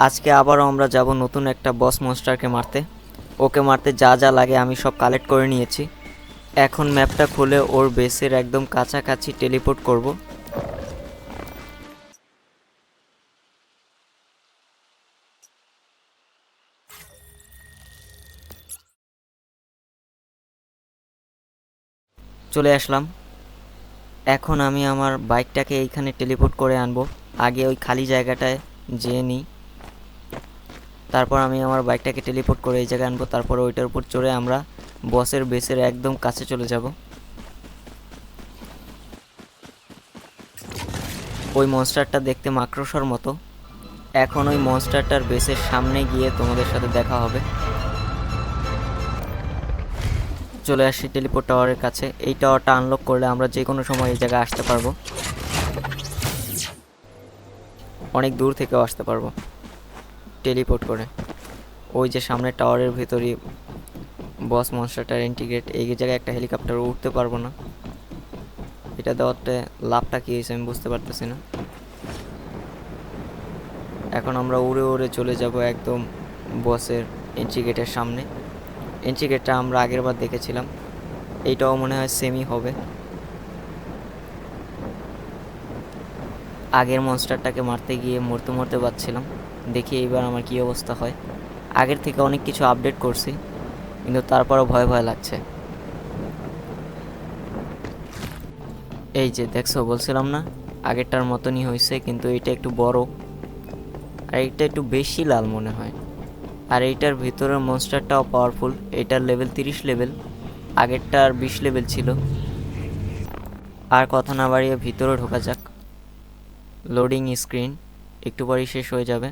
আজকে আবারও আমরা যাব নতুন একটা বস মনস্টারকে মারতে। ওকে মারতে যা যা লাগে আমি সব কালেক্ট করে নিয়েছি। এখন ম্যাপটা খুলে ওর বেসের একদম কাছাকাছি টেলিপোর্ট করব। চলে আসলাম। এখন আমি আমার বাইকটাকে এইখানে টেলিপোর্ট করে আনবো। আগে ওই খালি জায়গাটায় যেয়ে নিই, তারপর আমি আমার বাইকটাকে টেলিপোর্ট করে এই জায়গায় আনবো। তারপর ওইটার উপর চড়ে আমরা বসের বেসের একদম কাছে চলে যাব। ওই মনস্টারটা দেখতে মাকড়সার মতো। এখন ওই মনস্টারটার বেসের সামনে গিয়ে তোমাদের সাথে দেখা হবে। চলে আসছি টেলিপোর্ট টাওয়ারের কাছে। এই টাওয়ারটা আনলক করলে আমরা যে কোনো সময় এই জায়গায় আসতে পারবো, অনেক দূর থেকেও আসতে পারবো টেলিপোর্ট করে। ওই যে সামনে টাওয়ারের ভিতরই বস মনস্টারটার ইন্টিগ্রেট। এই জায়গায় একটা হেলিকপ্টার উঠতে পারবো না। এটা দেওয়াতে লাভটা কী হয়েছে আমি বুঝতে পারতেছি না। এখন আমরা উড়ে উড়ে চলে যাব একদম বসের এন্ট্রি গেটের সামনে। এন্ট্রি গেটটা আমরা আগের বার দেখেছিলাম, এইটাও মনে হয় সেমই হবে। আগের মনস্টারটাকে মারতে গিয়ে মরতে মরতে পারছিলাম, দেখি এইবার আমার কী অবস্থা হয়। আগের থেকে অনেক কিছু আপডেট করছি, কিন্তু তারপরও ভয় ভয় লাগছে। এই যে দেখছো, বলছিলাম না আগেরটার মতনই হয়েছে, কিন্তু এটা একটু বড় আর এইটা একটু বেশি লাল মনে হয়। আর এইটার ভিতরের মনস্টারটাও পাওয়ারফুল। এটার লেভেল 30 লেভেল, আগেরটার 20 লেভেল ছিল। আর কথা না বাড়িয়ে ভিতরে ঢোকা যাক। লোডিং স্ক্রিন একটু পরেই শেষ হয়ে যাবে।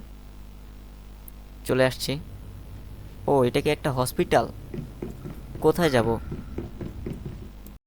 চলে আসছি। ও, এটা কি একটা হসপিটাল? কোথায় যাব?